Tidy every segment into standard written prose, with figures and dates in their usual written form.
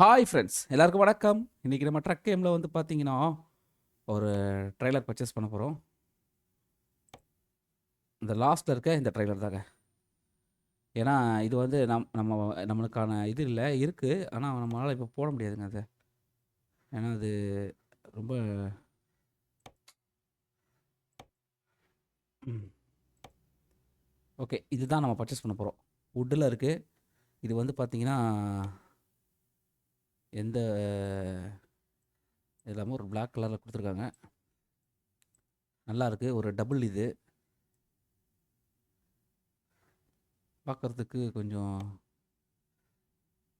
Hi friends எல்லாருக்கும் வணக்கம். இன்றைக்கி நம்ம ட்ரக் கேமில் வந்து பார்த்தீங்கன்னா ஒரு ட்ரெய்லர் பர்ச்சேஸ் பண்ண போகிறோம். இந்த லாஸ்ட்டில் இருக்க இந்த ட்ரெய்லர் தாங்க. ஏன்னா இது வந்து நம்மளுக்கான இது இல்லை இருக்குது. ஆனால் நம்மளால் இப்போ போட முடியாதுங்க அதை. ஏன்னா அது ரொம்ப ஓகே. இதுதான் நம்ம பர்ச்சேஸ் பண்ண போகிறோம். வுட்டில் இருக்குது. இது வந்து பார்த்தீங்கன்னா எந்த எல்லாமே ஒரு பிளாக் கலரில் கொடுத்துருக்காங்க. நல்லா இருக்குது. ஒரு டபுள் இது பார்க்குறதுக்கு கொஞ்சம்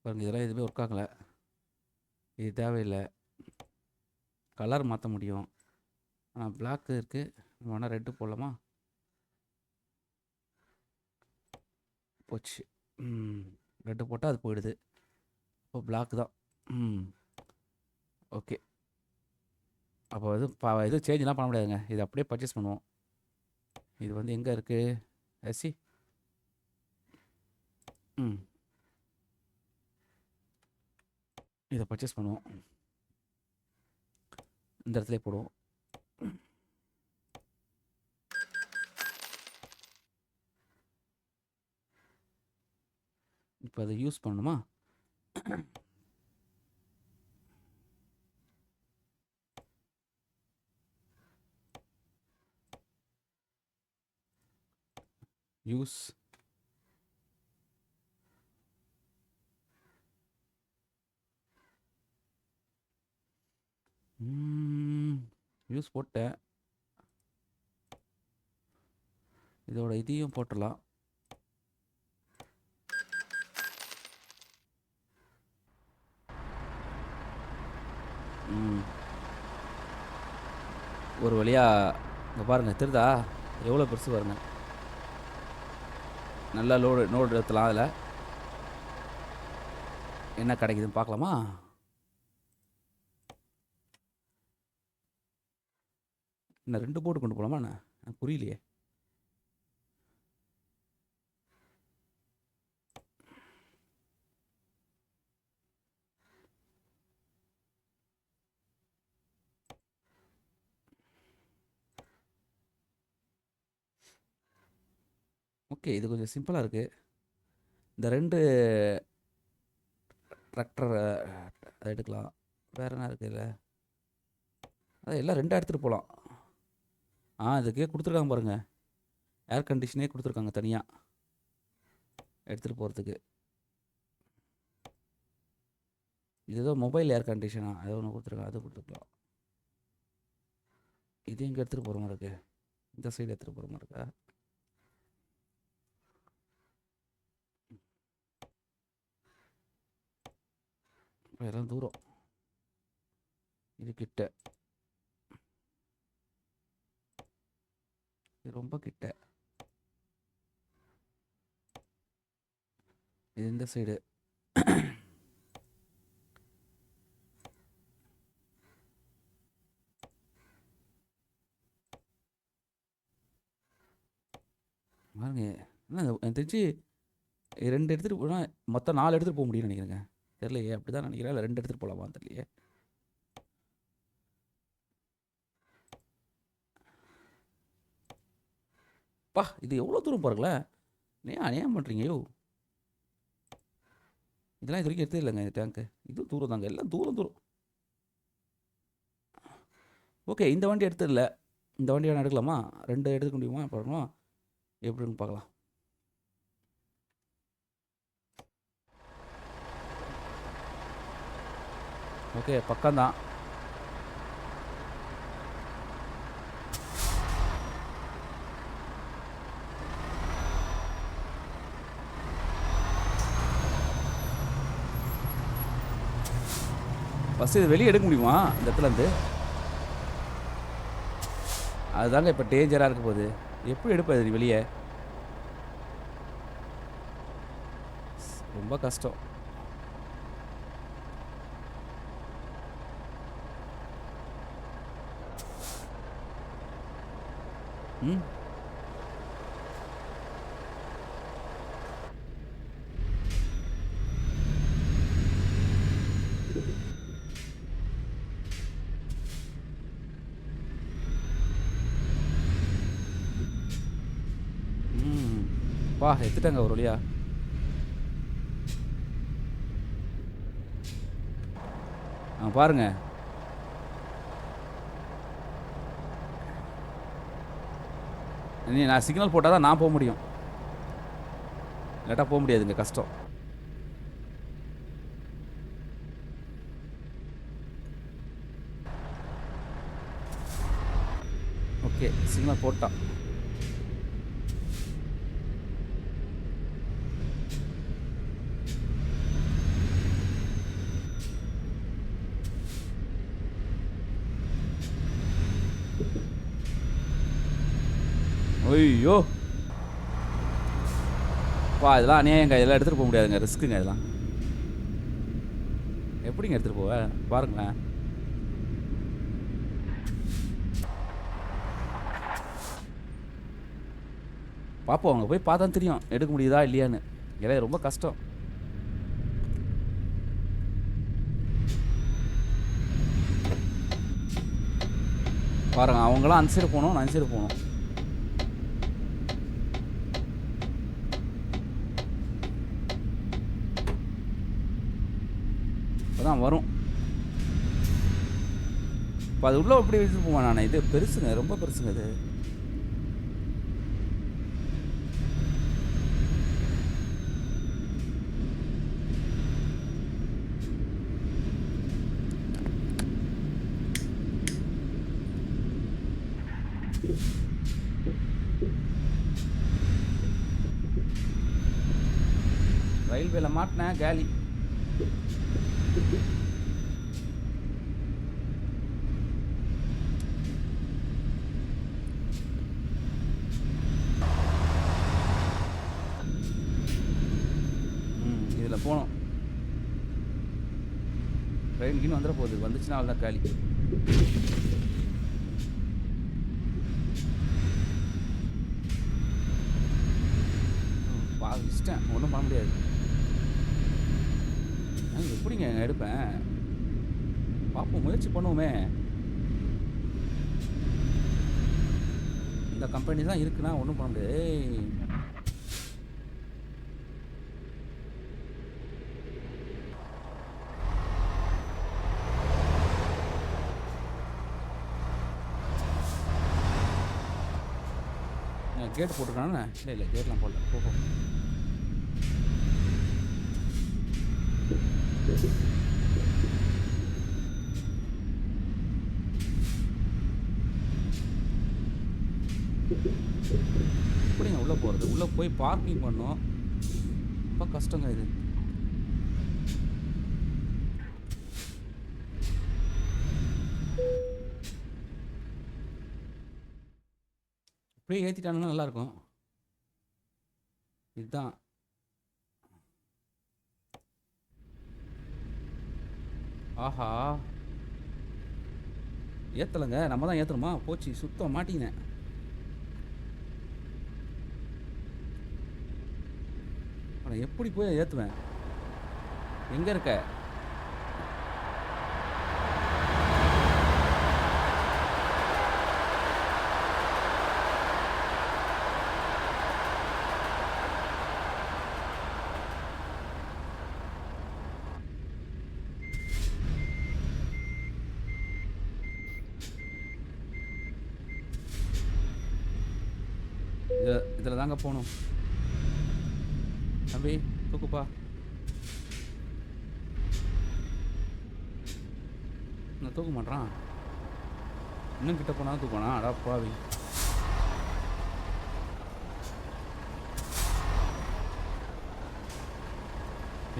பாருங்கள். இதெல்லாம் எதுவுமே ஒர்க் ஆகலை. இது தேவையில்லை. கலர் மாற்ற முடியும். ஆனால் பிளாக் இருக்குது. நம்ம வேணால் ரெட்டு போடலாமா? போச்சு. ரெட்டு போட்டால் அது போயிடுது. இப்போ பிளாக் தான். ஓகே. அப்போ எதுவும் சேஞ்செலாம் பண்ண முடியாதுங்க. இது அப்படியே பர்ச்சேஸ் பண்ணுவோம். இது வந்து எங்கே இருக்குது? எஸ்சி இதை பர்ச்சேஸ் பண்ணுவோம். இந்த இடத்துல போடுவோம். இப்போ அதை யூஸ் பண்ணணுமா? யூஸ் யூஸ் போட்டேன். இதோட இதையும் போட்டுடலாம். ஒரு வழியாக இங்கே பாருங்கள். தெரிதா எவ்வளோ பெருசு பாருங்கள். நல்லா நோடு எடுத்துலாம். அதில் என்ன கிடைக்குதுன்னு பார்க்கலாமா? என்ன 2 போட்டு கொண்டு போகலாமா? என்ன புரியலையே. ஓகே. இது கொஞ்சம் சிம்பிளாக இருக்குது. இந்த 2 டிராக்டர் அதை எடுக்கலாம். வேறு என்ன இருக்குது இல்லை? அதை எல்லாம் 2 எடுத்துகிட்டு போகலாம். இதுக்கே கொடுத்துருக்காங்க பாருங்கள். ஏர் கண்டிஷனே கொடுத்துருக்காங்க தனியாக எடுத்துகிட்டு போகிறதுக்கு. இது ஏதோ மொபைல் ஏர் கண்டிஷனா ஏதோ ஒன்று கொடுத்துருக்காங்க. அது கொடுத்துருக்கலாம். இது எங்கே எடுத்துகிட்டு போகிற மாதிரி இருக்குது? இந்த சைடு எடுத்துகிட்டு போகிற மாதிரி இருக்கா? எல்லாம் தூரம். இது கிட்ட. இது ரொம்ப கிட்ட. இது இந்த சைடு. பாருங்க. என்ன எனக்கு தெரிஞ்சு 2 எடுத்துகிட்டு போனால் மொத்தம் 4 எடுத்துகிட்டு போக முடியும்னு நினைக்கிறேங்க. தெரியலையே. அப்படி தான் நினைக்கிறேன். இல்லை 2 எடுத்துகிட்டு போகலாமா தெரியலையே. இது எவ்வளோ தூரம் பாருங்களேன். ஏன் பண்ணுறீங்க? இதெல்லாம் இது வரைக்கும் எடுத்தே இல்லைங்க. இந்த டேங்க்கு இது தூரம் தாங்க. எல்லாம் தூரம். ஓகே. இந்த வண்டி எடுத்துடல. இந்த வண்டி வேணா எடுக்கலாமா? 2 எடுத்துக்க முடியுமா? பாருங்களா எப்படின்னு பார்க்கலாம். ஓகே. பக்கம்தான். ஃபஸ்ட்டு இது வெளியே எடுக்க முடியுமா இந்த இடத்துலேருந்து? அதுதாங்க இப்போ டேஞ்சராக இருக்க போகுது. எப்படி எடுப்பது நீ வெளியே? ரொம்ப கஷ்டம். அப்பா எடுத்துட்டாங்க ஒரு வழியா. பாருங்க. நான் சிக்னல் போட்டால் தான் நான் போக முடியும், இல்லாட்டா போக முடியாதுங்க, கஷ்டம். ஓகே, சிக்னல் போட்டான். ஐயோ பா, இதெல்லாம் அநியாயங்க, இதெல்லாம் எடுத்துகிட்டு போக முடியாதுங்க, ரிஸ்க்குங்க இதெல்லாம். எப்படிங்க எடுத்துகிட்டு போவேன் பாருங்களேன். பார்ப்போம், அவங்க போய் பார்த்தா தெரியும் எடுக்க முடியுதா இல்லையான்னு. ஏன்னா ரொம்ப கஷ்டம். பாருங்க, அவங்களாம் அந்த சைடு போகணும், நான் அந்த சைடு போகணும். இப்போதான் வரும். இப்போ அது உள்ளே எப்படி வச்சுட்டு போவேன் நான். இது பெருசுங்க, ரொம்ப பெருசுங்க இது. ரயில்வேல மாட்டினேன், காலி. இதில் போகணும். ட்ரெயின் கீழ் வந்துட போகுது, வந்துச்சுன்னா அவ்வளோதான் காலி. இஷ்டம் ஒன்றும் பண்ண முடியாது. எப்படிங்க எடுப்பேன், பார்ப்போம், முயற்சி பண்ணுவோமே. இந்த கம்பெனி தான் இருக்குன்னா ஒன்றும் பண்ண முடியாது. கேட் போட்டுருக்கானே? இல்லை கேட்லாம் போடல. போ. எப்படிங்க உள்ளே போகிறது? உள்ளே போய் பார்க்கிங் பண்ணோம், ரொம்ப கஷ்டங்க இது. இப்படியே ஏற்றிட்டானுன்னா நல்லாயிருக்கும். இதுதான் ஆஹா, ஏற்றலைங்க, நம்ம தான் ஏற்றணுமா? போச்சு, சுத்தம் மாட்டிக்கினேன். ஆனால் எப்படி போய் ஏற்றுவேன்? எங்கே இருக்க? இதில் தாங்க போகணும். தம்பி தூக்குப்பா. நான் தூக்க மாட்டேறான். இன்னும் கிட்ட போனால் தூக்கணும். அடா பாவி.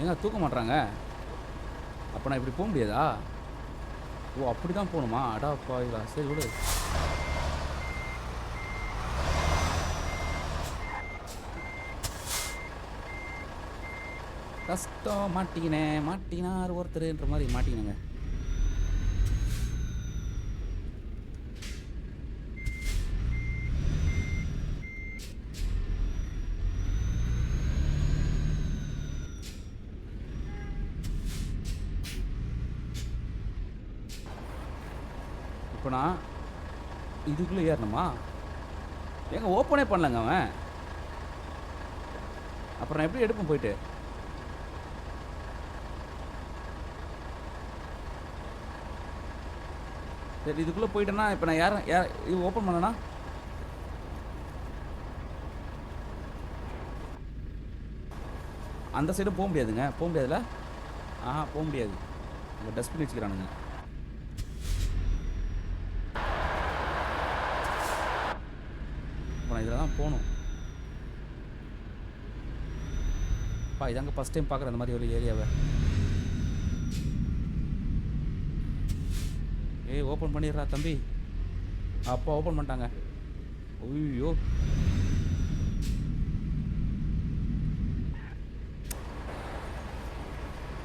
ஏங்க தூக்க மாட்றாங்க? அப்போ நான் இப்படி போக முடியாதா? ஓ, அப்படி தான் போகணுமா? அடா பாவிங்களா, சரி விடு. கஷ்டம், மாட்டிக்கினேன், மாட்டினார் ஒருத்தருன்ற மாதிரி மாட்டிக்கினேங்க. இப்போ நான் இதுக்குள்ளே ஏறணுமா? ஏங்க ஓப்பனே பண்ணலங்க அவன். அப்புறம் நான் எப்படி எடுப்பேன் போயிட்டு? சரி இதுக்குள்ளே போயிட்டேன்னா இப்போ நான் இது ஓப்பன் பண்ணனா? அந்த சைடும் போக முடியாதுங்க. போக முடியாதுல்ல? ஆஹா போக முடியாது. இங்கே டஸ்ட்பின் வச்சுக்கிறானுங்க. இப்போ நான் இதில் தான் போகணும். இதாங்க ஃபஸ்ட் டைம் பார்க்குறேன் அந்த மாதிரி ஒரு ஏரியாவை. ஏய் ஓப்பன் பண்ணிடுறா தம்பி. அப்பா ஓப்பன் பண்ணிட்டாங்க. ஐயோ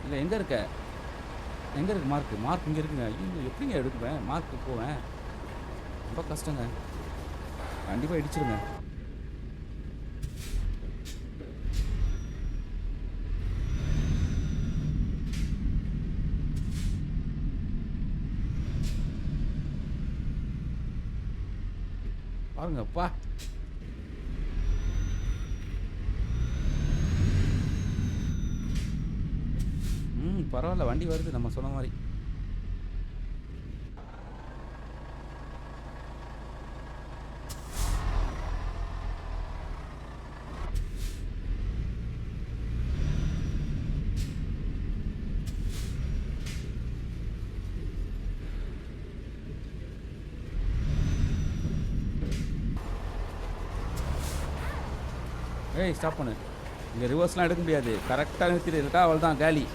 இல்லை எங்கே இருக்க? எங்கே இருக்கு மார்க் இங்கே இருக்குங்க. ஐயோ எப்படிங்க எடுக்குவேன்? மார்க்கு போவேன் ரொம்ப கஷ்டங்க. கண்டிப்பாக இடிச்சிருங்க. பாருங்கப்பா. பரவாயில்ல வண்டி வருது நம்ம சொன்ன மாதிரி. ஏய் ஸ்டாப் பண்ணு. இங்கே ரிவர்ஸ்லாம் எடுக்க முடியாது. கரெக்டாக நிறுத்திட்டு இருக்கா அவள் தான் காலி.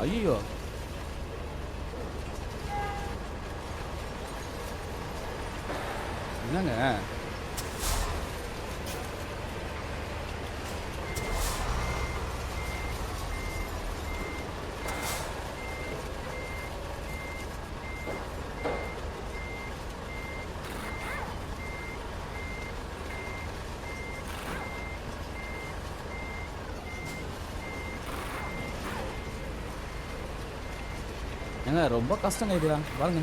ஐயோ என்னங்க ஏங்க ரொம்ப கஷ்டங்க இதுதான் பாருங்க.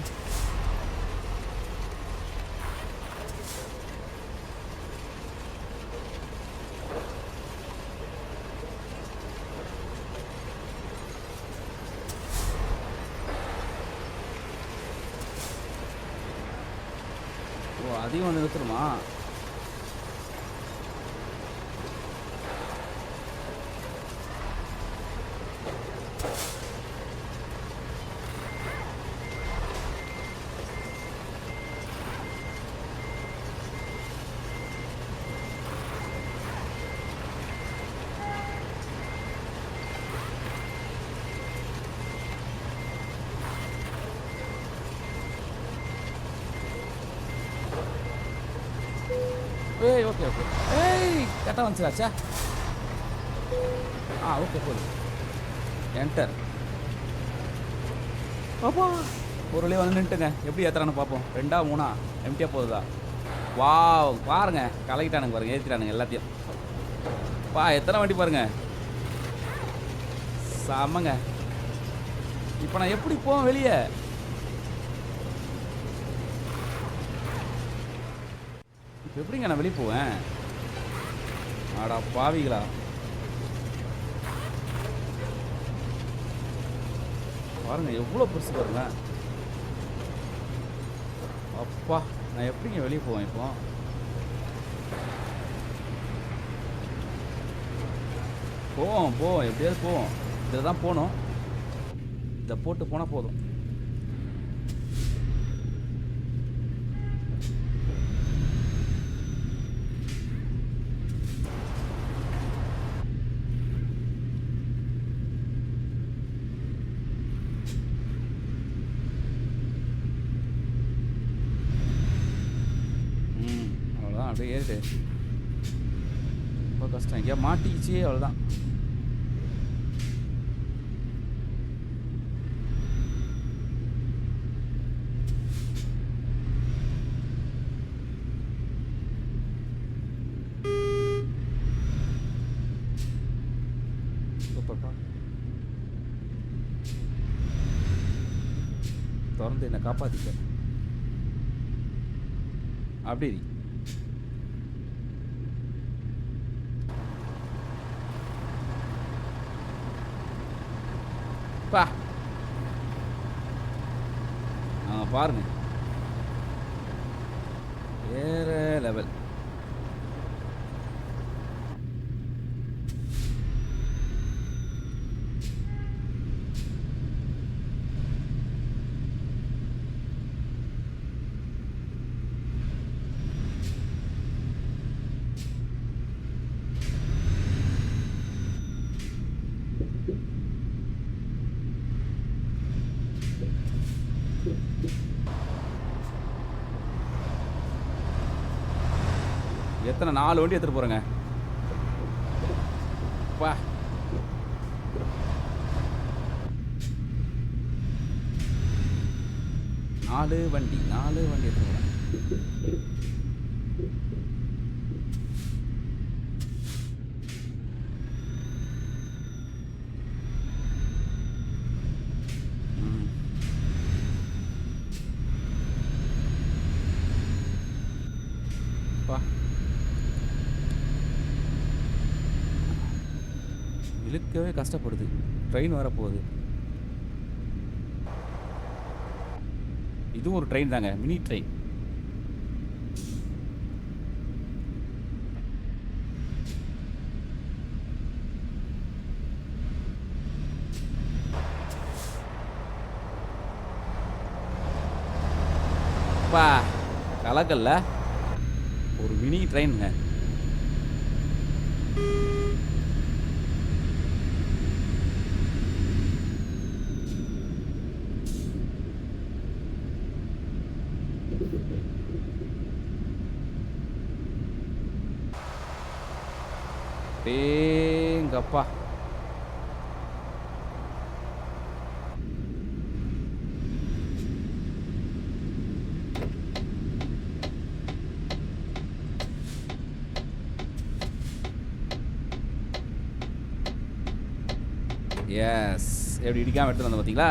ஓ அதையும் வந்து நிறுத்துருமா? ஏய் ஓகே ஓகே. ஏய் கரெக்டாக வந்துச்சாச்சா? ஓகே போதும். என்டர். அப்பா ஒரு வழியாக வந்து நின்ட்டுங்க. எப்படி ஏற்றுறான்னு பார்ப்போம். 2ஆ 3ஆ எம்டியாக போகுதா? வா பாருங்க கலக்கிட்டானுங்க பாருங்க. ஏற்றிட்டானுங்க எல்லாத்தையும். எத்தனை வண்டி பாருங்க. செம்மங்க. இப்போ நான் எப்படி போவேன் வெளியே? இப்போ எப்படிங்க நான் வெளியே போவேன்? ஆடா பாவிகளா. பாருங்க எவ்வளோ பெருசு பாருங்க. அப்பா நான் எப்படிங்க வெளியே போவேன் இப்போ? போவோம் எப்படியாவது போவோம். இதில் தான் போகணும். இதை போட்டு போனால் போதும். அவ்வளோதான் அப்படியே ஏறிட்டு. ரொம்ப கஷ்டம். எங்கேயா மாட்டிக்கிச்சு அவ்வளோதான். திறந்து என்னை காப்பாற்றிக்க. அப்படி பா பாருங்க, வேற லெவல். எத்தனை 4 வண்டி எடுத்துகிட்டு போகிறேங்க. பா 4 வண்டி எடுத்துகிட்டு போகிறேன். பா இழுக்கவே கஷ்டப்படுது. ட்ரெயின் வரப்போகுது. இதுவும் ஒரு ட்ரெயின் தாங்க, மினி ட்ரெயின். பா கலக்கல்ல, ஒரு மினி ட்ரெயினுங்க. டேங்கப்பா, எஸ் எப்படி இடிக்காமல் எடுத்துட்டு வந்தோம் பார்த்தீங்களா?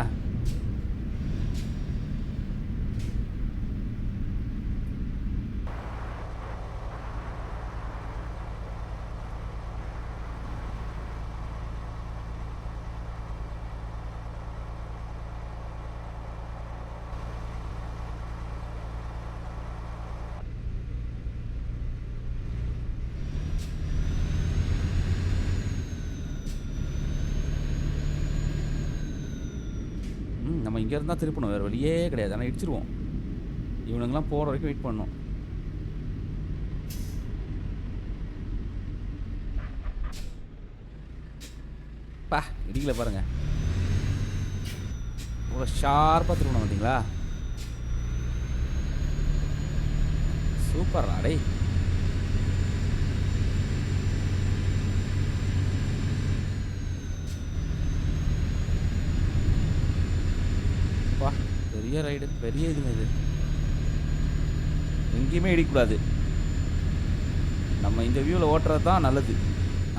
நம்ம இங்கேருந்து தான் திருப்பணும், வேறு வழியே கிடையாது. ஆனால் இடிச்சிருவோம். இவனுங்கெல்லாம் போகிற வரைக்கும் வெயிட் பண்ணணும். பா இடிக்கல பாருங்க, இவ்வளோ ஷார்ப்பாக திருப்பணும் பார்த்தீங்களா? சூப்பர் அடை. பெரிய ரைடு, பெரிய இதுங்க இது. எங்கேயுமே இடிக்கூடாது. நம்ம இந்த வியூவில் ஓட்டுறது தான் நல்லது.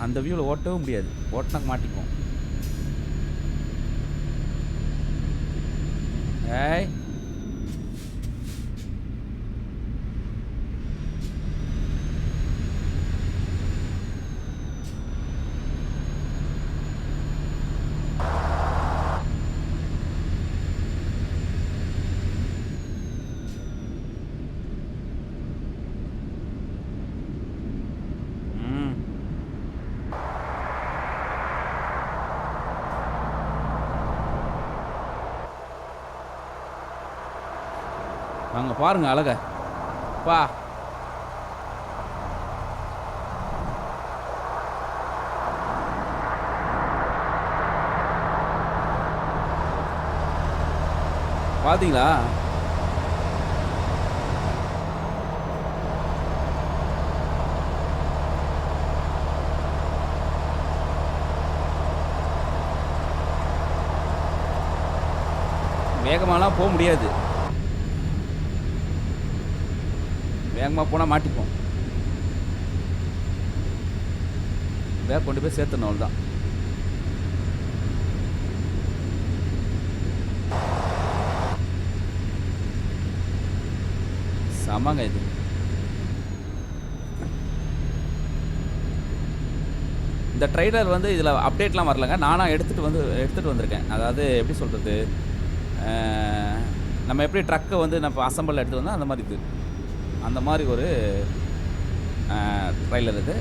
அந்த வியூவில் ஓட்டவும் முடியாது, ஓட்டினா மாட்டிக்குவோம். ஏய் வாங்க பாருங்க அழக. பா பார்த்தீங்களா? வேகமாலாம் போக முடியாது. வேகமாக போனால் மாட்டிப்போம். வேக கொண்டு போய் சேர்த்துணும், அவ்வளோதான். ஆமாங்க இது. இந்த ட்ரெய்லர் வந்து இதில் அப்டேட்லாம் வரலங்க. நானாக எடுத்துகிட்டு வந்திருக்கேன். அதாவது எப்படி சொல்கிறது, நம்ம எப்படி ட்ரக்கை வந்து நம்ம அசம்பிள் எடுத்துகிட்டு வந்தோம் அந்த மாதிரி இது. அந்த மாதிரி ஒரு ட்ரெய்லர் இது.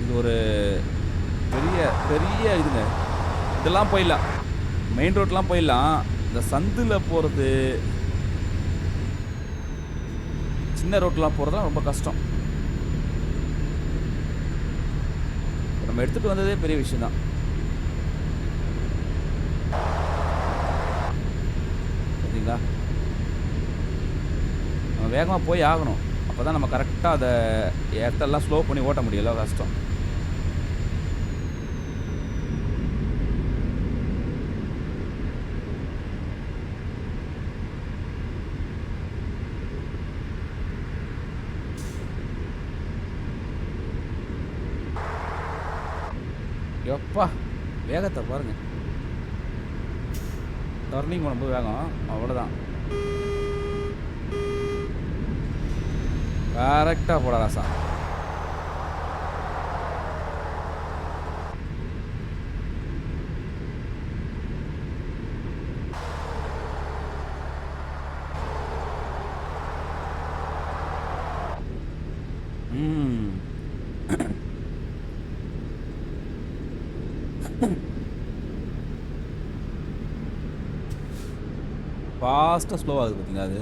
இது ஒரு பெரிய பெரிய இதுங்க. இதெல்லாம் போயிடலாம், மெயின் ரோட்லாம் போயிடலாம். இந்த சந்தில் போகிறது, சின்ன ரோட்லாம் போகிறதுலாம் ரொம்ப கஷ்டம். நம்ம எடுத்துகிட்டு வந்ததே பெரிய விஷயந்தான். சரிங்களா, நம்ம வேகமாக போய் ஆகணும். அப்போ தான் நம்ம கரெக்டாக அதை இடத்தெல்லாம் ஸ்லோ பண்ணி ஓட்ட முடியல, கஷ்டம். எப்பா வேகத்தை பாருங்க, டர்னிங் பண்ணும்போது வேகம் அவ்வளோதான். கரெக்டாக போட ராசா. ஃபாஸ்ட்டாக ஸ்லோ ஆகுது பார்த்தீங்களா அது.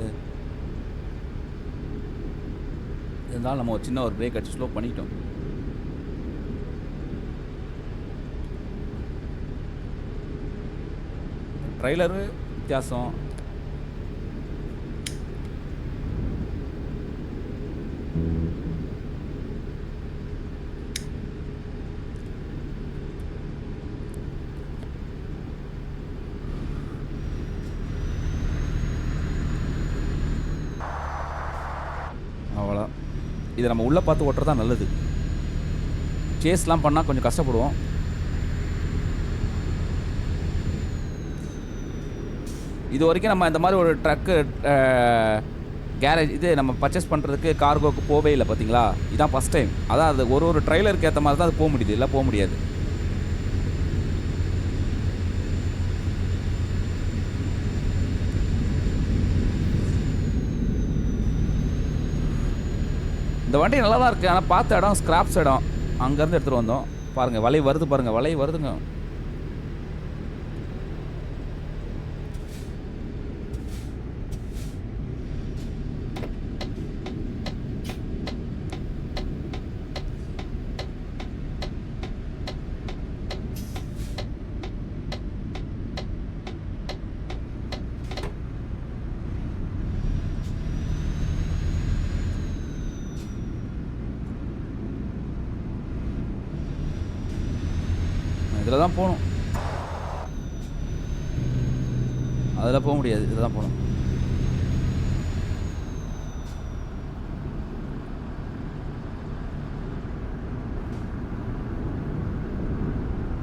இருந்தாலும் நம்ம ஒரு சின்ன ஒரு பிரேக் அடிச்சு ஸ்லோ பண்ணிட்டோம். ட்ரெய்லரு வித்தியாசம். அவ்வளோ இதை நம்ம உள்ளே பார்த்து ஓட்டுறது தான் நல்லது. சேஸ்லாம் பண்ணால் கொஞ்சம் கஷ்டப்படுவோம். இது வரைக்கும் நம்ம இந்த மாதிரி ஒரு ட்ரக்கு கேரேஜ் இது நம்ம பர்ச்சேஸ் பண்ணுறதுக்கு கார்கோக்கு போவே இல்லை பார்த்தீங்களா. இதுதான் ஃபஸ்ட் டைம். அதான் அது ஒரு ட்ரெய்லருக்கு ஏற்ற மாதிரி தான் அது போக முடியுது, இல்லை போக முடியாது. இந்த வண்டி நல்லா தான் இருக்குது. ஆனால் பார்த்த இடம் ஸ்கிராப்ஸ் இடம், அங்கேருந்து எடுத்துகிட்டு வந்தோம். பாருங்கள் வலை வருது, பாருங்கள் வலை வருதுங்க. இதில் தான் போகணும், அதில் போக முடியாது, இதில் தான் போகணும்.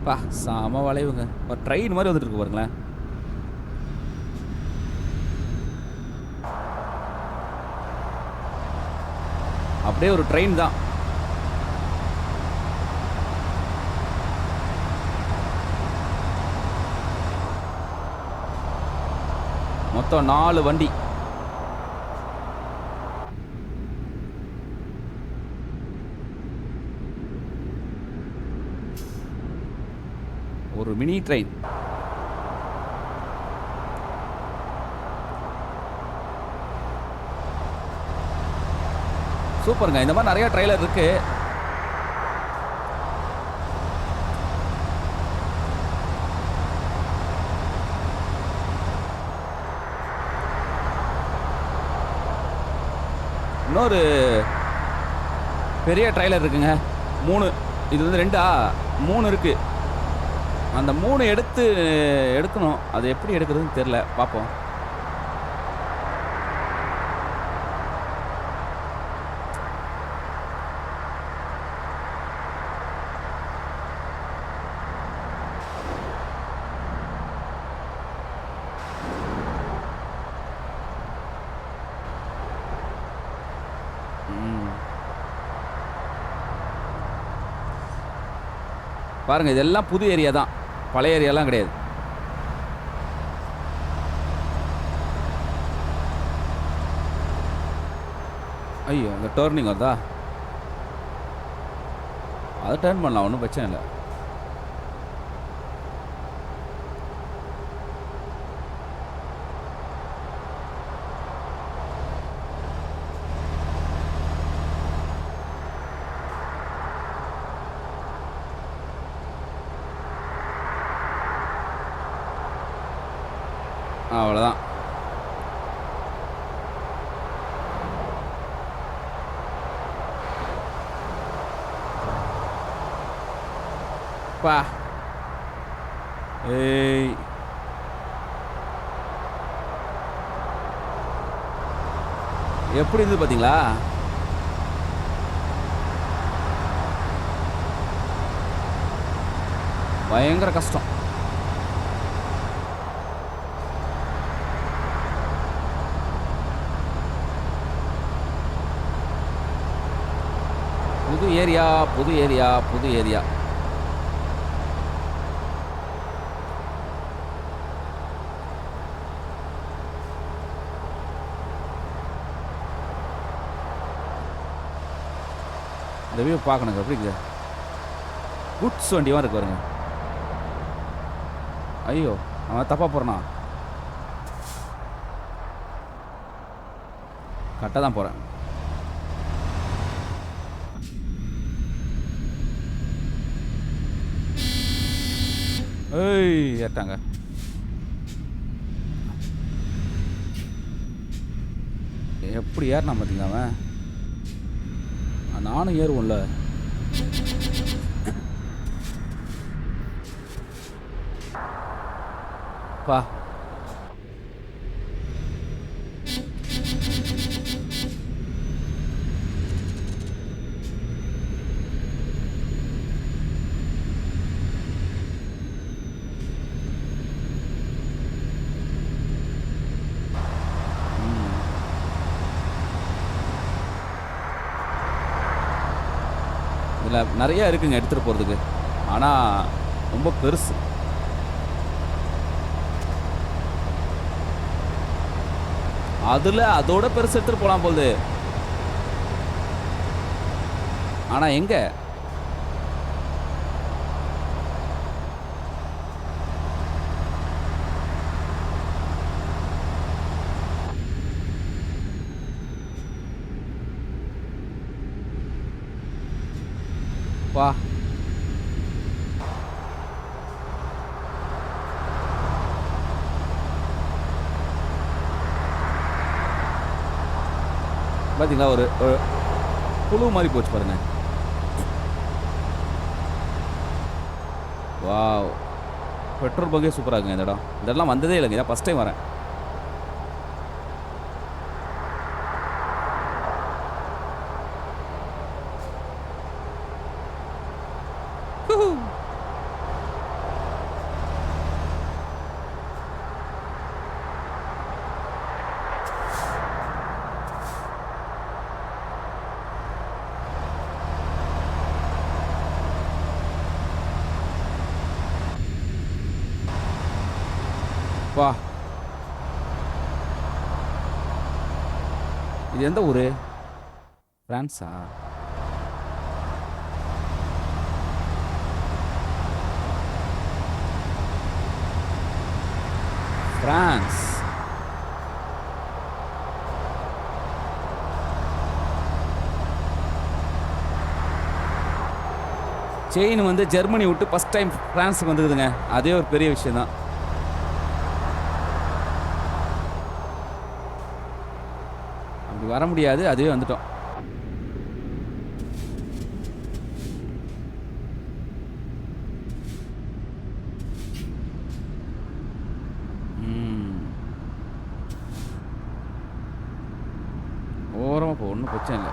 பா சாம வளைவுங்க. இப்போ ட்ரெயின் மாதிரி வந்துட்டு இருக்கு பாருங்களேன். அப்படியே ஒரு ட்ரெயின் தான். மொத்தம் 4 வண்டி. ஒரு மினி ட்ரெயின். சூப்பருங்க. இந்த மாதிரி நிறைய ட்ரெய்லர் இருக்கு. இன்னொரு பெரிய ட்ரெய்லர் இருக்குங்க, 3. இது வந்து 3 இருக்கு. அந்த 3 எடுக்கணும். அது எப்படி எடுக்கிறதுன்னு தெரியல, பார்ப்போம். ம். பாருங்க இதெல்லாம் புது ஏரியா தான், பழைய ஏரியாலாம் கிடையாது. ஐயோ அந்த டேர்னிங் வருதா, அதை டேர்ன் பண்ணலாம், ஒன்றும் பிரச்சனை இல்லை. அவ்வளோதான். பா ஏய் எப்படி இருந்து பார்த்தீங்களா? பயங்கர கஷ்டம். புது ஏரியா புது ஏரியா புது ஏரியா. இந்த வியூ பார்க்கணுங்க, எப்படிங்க குட்ஸ் வண்டியாக இருக்கு பாருங்க. ஐயோ அவன் தப்பாக போகிறானா, கரெக்டாக தான் போகிறேன். ஏய் ஏட்டாங்க. எப்படி ஏறினா பார்த்தீங்களா அவன், நானும் ஏறுவோம்ல. பா இதில் நிறைய இருக்குங்க எடுத்துகிட்டு போகிறதுக்கு, ஆனால் ரொம்ப பெருசு. அதில் அதோட பெருசு எடுத்துகிட்டு போகலாம் போகுது, ஆனால் எங்கே வா. பார்த்தீங்களா ஒரு புழு மாதிரி போச்சு பாருங்க. வாவ், பெட்ரோல் பங்கே சூப்பராக இருக்குங்க இந்த இடம். இதெல்லாம் வந்ததே இல்லைங்க, இதான் ஃபஸ்ட் டைம் வரேன். வா, இது எந்த ஊர், பிரான்ஸா? பிரான்ஸ். செயின் வந்து ஜெர்மனி விட்டு ஃபஸ்ட் டைம் பிரான்ஸுக்கு வந்துக்குதுங்க, அதே ஒரு பெரிய விஷயம் தான். அப்படி வர முடியாது, அதுவே வந்துட்டோம். ஓரமாக போ, ஒன்றும் பிரச்சனை இல்லை.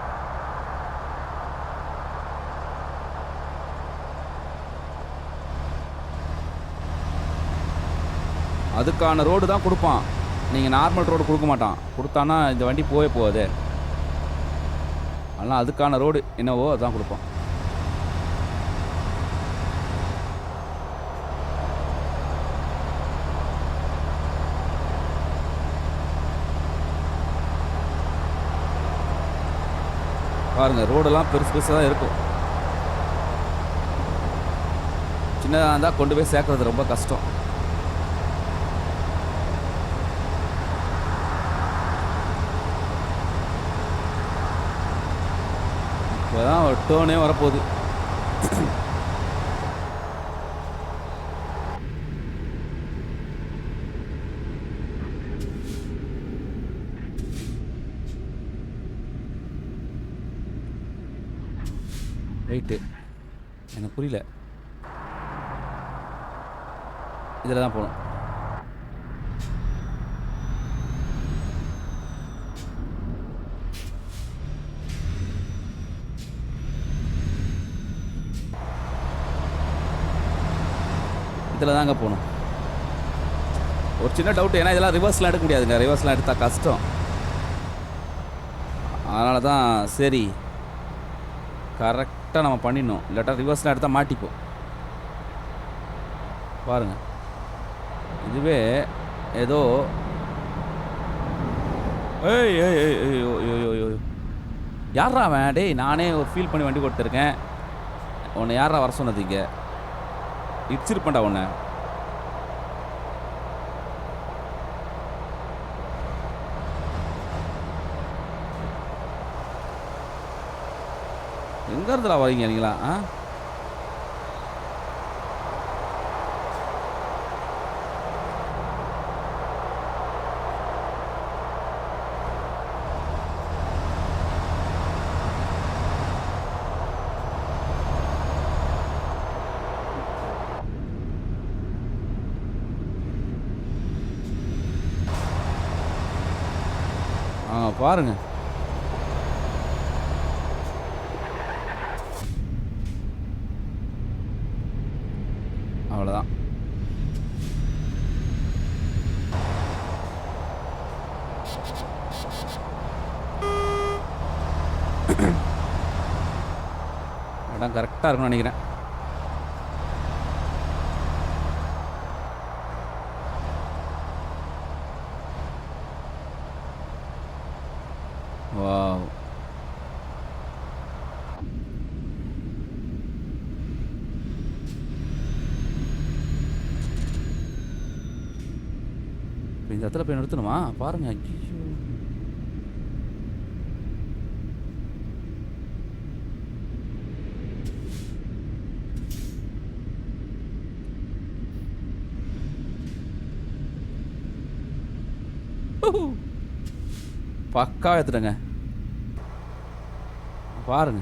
அதுக்கான ரோடு தான் கொடுப்பான், நீங்கள் நார்மல் ரோடு கொடுக்க மாட்டான். கொடுத்தானா இந்த வண்டி போகவே போகாது. ஆனால் அதுக்கான ரோடு என்னவோ அதான் கொடுப்போம். பாருங்கள், ரோடெல்லாம் பெருசு பெருசாக தான் இருக்கும். சின்னதாக இருந்தால் கொண்டு போய் சேர்க்கறது ரொம்ப கஷ்டம். இப்போ தான் ஒரு டேர்னே வரப்போகுது. ரைட்டு, எனக்கு புரியல. இதில் தான் போகணும். இதில் தாங்க போகணும். ஒரு சின்ன டவுட், ஏன்னா இதெல்லாம் ரிவர்ஸ்லாம் எடுக்க முடியாதுங்க. ரிவர்ஸ்லாம் எடுத்தால் கஷ்டம். அதனால தான் சரி கரெக்டாக நம்ம பண்ணிடணும், இல்லாட்டா ரிவர்ஸ்லாம் எடுத்தால் மாட்டிப்போம். பாருங்கள், இதுவே ஏதோ ஏய் ஏய் ஏய் ஐயோ ஐயோ ஐயோ, யாரா அவன்? டேய், நானே ஒரு ஃபீல் பண்ணி வண்டி கொடுத்துருக்கேன். உன்னை யாரா வர சொன்னது? இங்கே இடிச்சிருப்பேன்டா உன்னை. எங்கே இருந்துடா வரீங்க நீங்களா? பாருங்க, அவ்வளோதான். இடம் கரெக்டாக இருக்கும்னு நினைக்கிறேன். வாவ், இந்த இடத்துல போய் நிறுத்தணுமா? பாருங்க, ஐயோ. பக்கா எடுத்துட்டேங்க. பாருங்க,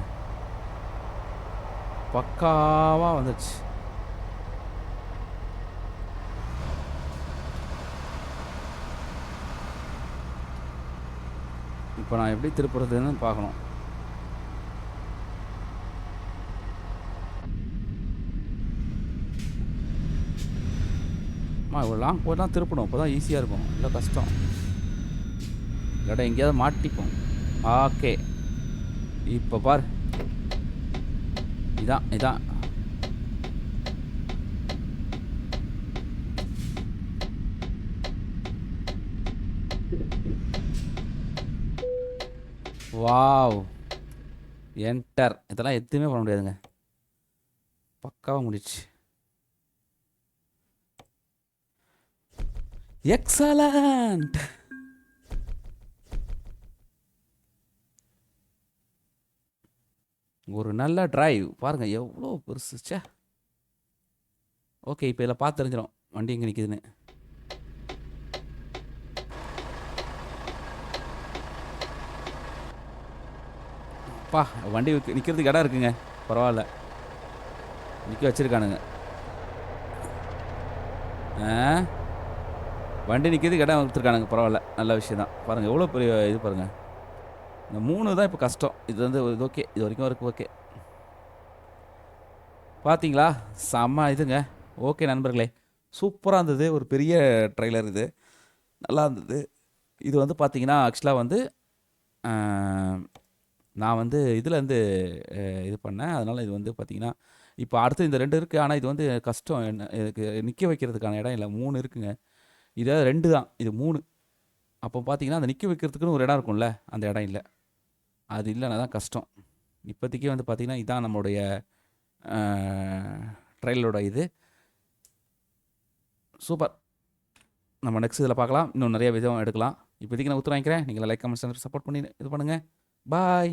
பக்காவா வந்துடுச்சு. இப்போ நான் எப்படி திருப்புறதுன்னு பார்க்கணும். இவ்வளோ லாங் போய் தான் திருப்பணும், இப்போ தான் ஈஸியாக இருக்கும், இல்லை கஷ்டம். இல்லாட்டா எங்கேயாவது மாட்டிப்போம். ஓகே, இப்போ பார், இதான் இதான். Wow, enter. இதெல்லாம் எதுவுமே பண்ண முடியாதுங்க, பக்காவாக முடிச்சு. எக்ஸலண்ட். ஒரு நல்ல டிரைவ். பாருங்க எவ்வளோ பெருசுச்சா. ஓகே, இப்போ இதில் பார்த்து தெரிஞ்சிடும் வண்டி எங்கே நிற்கிதுன்னு. பா, வண்டி நிற்கிறதுக்கு இடம் இருக்குங்க, பரவாயில்ல, நிற்க வச்சுருக்கானுங்க. வண்டி நிற்கிறதுக்கு இடம் கொடுத்துருக்கானுங்க, பரவாயில்ல, நல்ல விஷயம் தான். பாருங்கள் எவ்வளோ பெரிய இது பாருங்கள். இந்த 3 தான் இப்போ கஷ்டம். இது வந்து இது ஓகே, இது வரைக்கும் இருக்கு. ஓகே, பார்த்தீங்களா? செம்ம இதுங்க. ஓகே நண்பர்களே, சூப்பராக இருந்தது. ஒரு பெரிய ட்ரெய்லர் இது, நல்லா இருந்தது. இது வந்து பார்த்தீங்கன்னா ஆக்சுவலாக வந்து நான் வந்து இதுலேருந்து இது பண்ணேன். அதனால இது வந்து பார்த்தீங்கன்னா, இப்போ அடுத்து இந்த 2 இருக்கு. ஆனா இது வந்து கஷ்டம். இதுக்கு நிக்க வைக்கிறதுக்கான இடம் இல்ல. 3 இருக்குங்க. இது 2 தான். இது 3. அப்போ பார்த்தீங்கன்னா, அந்த நிக்க வைக்கிறதுக்குன்னு ஒரு இடம் இருக்கும்ல, அந்த இடம் இல்ல. அது இல்லன்னா தான் கஷ்டம். இப்போதைக்கு வந்து பார்த்தீங்கன்னா, இதான் நம்மளுடைய அ ட்ரையலோட இது. சூப்பர். நம்ம நெக்ஸ்ட் இதில பார்க்கலாம். இன்னும் நெறைய விதம் எடுக்கலாம். இப்போதைக்கு நான் உத்தரம் வாங்கிக்கிறேன். நீங்க லைக், கமெண்ட், ஷேர், சப்போர்ட் பண்ணி இது பண்ணுங்க. பாய்.